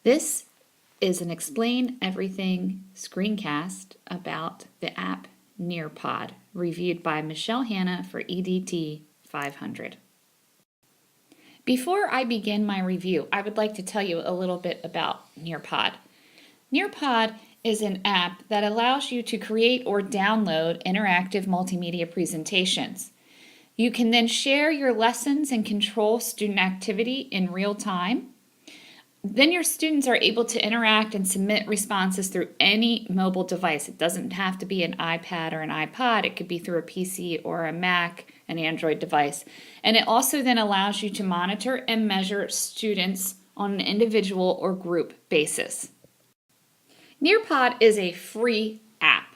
This is an Explain Everything screencast about the app Nearpod, reviewed by Michelle Hanna for EDT 500. Before I begin my review, I would like to tell you a little bit about Nearpod. Nearpod is an app that allows you to create or download interactive multimedia presentations. You can then share your lessons and control student activity in real time. Then your students are able to interact and submit responses through any mobile device. It doesn't have to be an iPad or an iPod. It could be through a PC or a Mac, an Android device. And it also then allows you to monitor and measure students on an individual or group basis. Nearpod is a free app.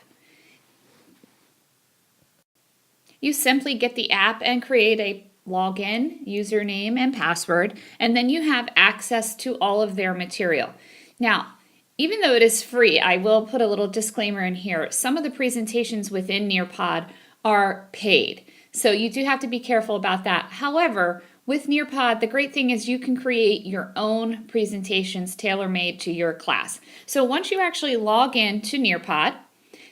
You simply get the app and create a login, username, and password, and then you have access to all of their material. Now, even though it is free, I will put a little disclaimer in here. Some of the presentations within Nearpod are paid, so you do have to be careful about that. However, with Nearpod, the great thing is you can create your own presentations tailor-made to your class. So once you actually log in to Nearpod,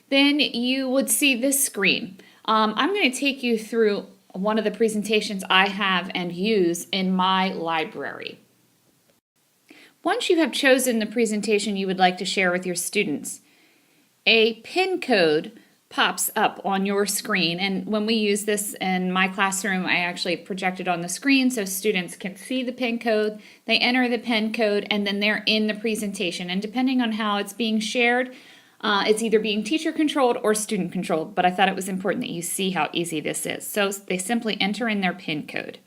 then you would see this screen. I'm going to take you through one of the presentations I have and use in my library. Once you have chosen the presentation you would like to share with your students, a PIN code pops up on your screen, and when we use this in my classroom, I actually project it on the screen so students can see the PIN code. They enter the PIN code and then they're in the presentation, and depending on how it's being shared, it's either being teacher controlled or student controlled, but I thought it was important that you see how easy this is. So they simply enter in their PIN code.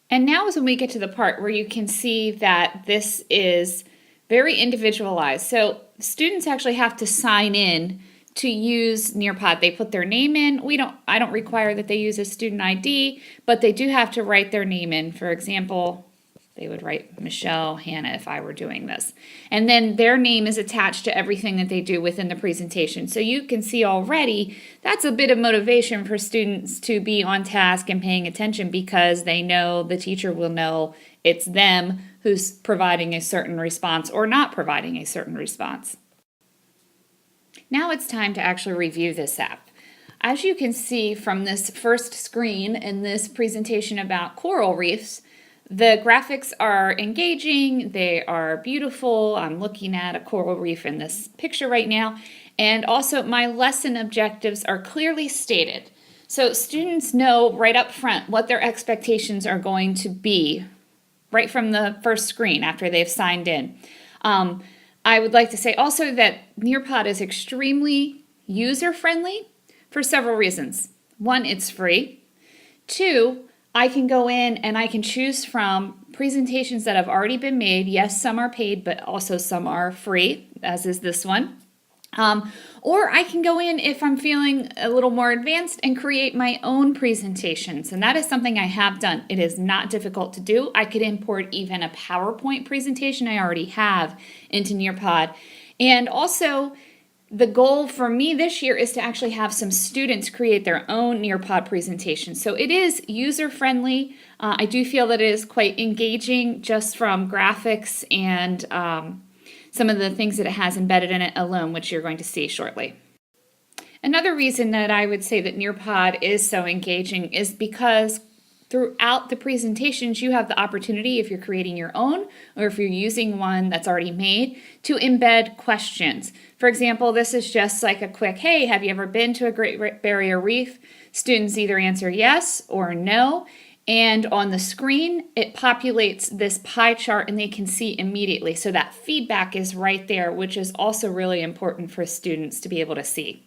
And now is when we get to the part where you can see that this is very individualized. So students actually have to sign in to use Nearpod. They put their name in. I don't require that they use a student ID, but they do have to write their name in. For example, they would write Michelle Hanna if I were doing this. And then their name is attached to everything that they do within the presentation. So you can see already that's a bit of motivation for students to be on task and paying attention, because they know the teacher will know it's them who's providing a certain response or not providing a certain response. Now it's time to actually review this app. As you can see from this first screen in this presentation about coral reefs, the graphics are engaging, they are beautiful. I'm looking at a coral reef in this picture right now. And also my lesson objectives are clearly stated. So students know right up front what their expectations are going to be right from the first screen after they've signed in. I would like to say also that Nearpod is extremely user-friendly for several reasons. One, it's free. Two, I can go in and I can choose from presentations that have already been made. Yes, some are paid, but also some are free, as is this one. Or I can go in if I'm feeling a little more advanced and create my own presentations. And that is something I have done. It is not difficult to do. I could import even a PowerPoint presentation I already have into Nearpod. And also, the goal for me this year is to actually have some students create their own Nearpod presentation. So it is user-friendly. I do feel that it is quite engaging just from graphics and some of the things that it has embedded in it alone, which you're going to see shortly. Another reason that I would say that Nearpod is so engaging is because throughout the presentations, you have the opportunity, if you're creating your own or if you're using one that's already made, to embed questions. For example, this is just like a quick, hey, have you ever been to a Great Barrier Reef? Students either answer yes or no. And on the screen, it populates this pie chart and they can see immediately. So that feedback is right there, which is also really important for students to be able to see.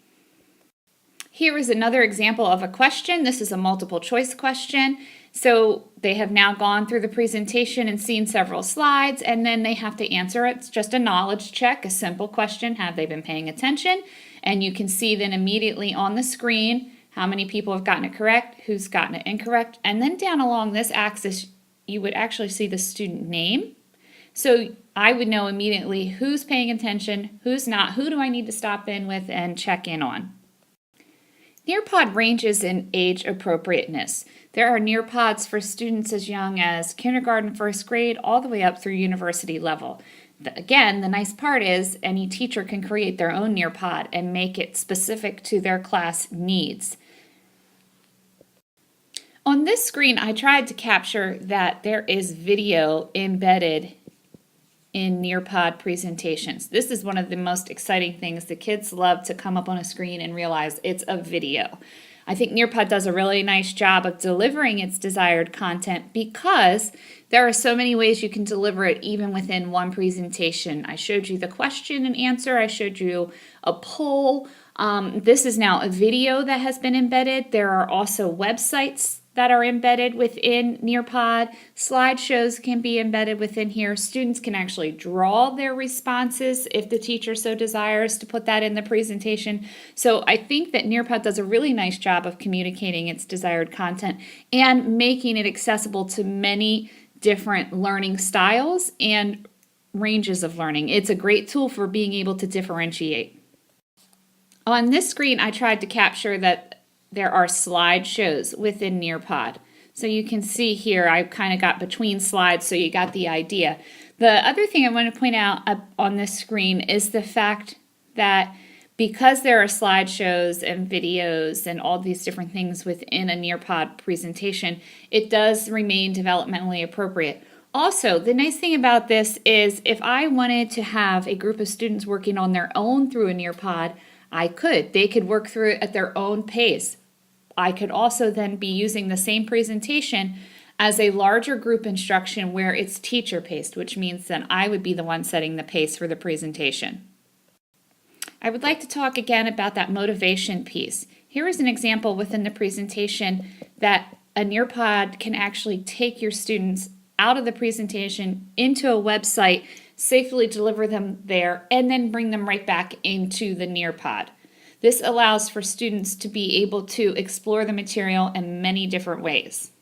Here is another example of a question. This is a multiple choice question. So they have now gone through the presentation and seen several slides, and then they have to answer it. It's just a knowledge check, a simple question. Have they been paying attention? And you can see then immediately on the screen how many people have gotten it correct, who's gotten it incorrect. And then down along this axis, you would actually see the student name. So I would know immediately who's paying attention, who's not, who do I need to stop in with and check in on. Nearpod ranges in age appropriateness. There are Nearpods for students as young as kindergarten, first grade, all the way up through university level. Again, the nice part is any teacher can create their own Nearpod and make it specific to their class needs. On this screen, I tried to capture that there is video embedded in Nearpod presentations. This is one of the most exciting things. The kids love to come up on a screen and realize it's a video. I think Nearpod does a really nice job of delivering its desired content because there are so many ways you can deliver it even within one presentation. I showed you the question and answer. I showed you a poll. This is now a video that has been embedded. There are also websites that are embedded within Nearpod. Slideshows can be embedded within here. Students can actually draw their responses if the teacher so desires to put that in the presentation. So I think that Nearpod does a really nice job of communicating its desired content and making it accessible to many different learning styles and ranges of learning. It's a great tool for being able to differentiate. On this screen, I tried to capture that there are slideshows within Nearpod. So you can see here, I kind of got between slides, so you got the idea. The other thing I want to point out up on this screen is the fact that because there are slideshows and videos and all these different things within a Nearpod presentation, it does remain developmentally appropriate. Also, the nice thing about this is if I wanted to have a group of students working on their own through a Nearpod, I could. They could work through it at their own pace. I could also then be using the same presentation as a larger group instruction where it's teacher-paced, which means that I would be the one setting the pace for the presentation. I would like to talk again about that motivation piece. Here is an example within the presentation that a Nearpod can actually take your students out of the presentation into a website, safely deliver them there, and then bring them right back into the Nearpod. This allows for students to be able to explore the material in many different ways.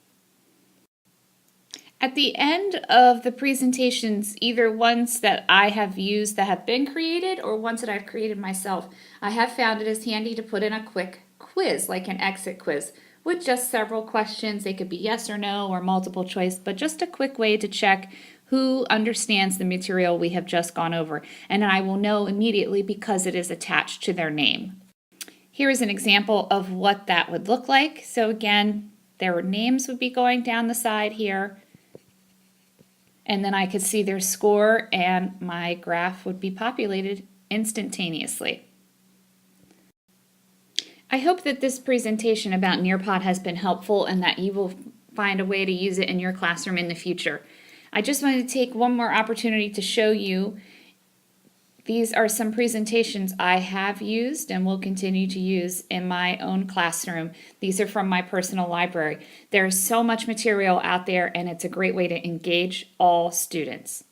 At the end of the presentations, either ones that I have used that have been created or ones that I've created myself, I have found it is handy to put in a quick quiz, like an exit quiz, with just several questions. They could be yes or no or multiple choice, but just a quick way to check who understands the material we have just gone over. And I will know immediately because it is attached to their name. Here is an example of what that would look like. So again, their names would be going down the side here. And then I could see their score and my graph would be populated instantaneously. I hope that this presentation about Nearpod has been helpful and that you will find a way to use it in your classroom in the future. I just wanted to take one more opportunity to show you these are some presentations I have used and will continue to use in my own classroom. These are from my personal library. There's so much material out there and it's a great way to engage all students.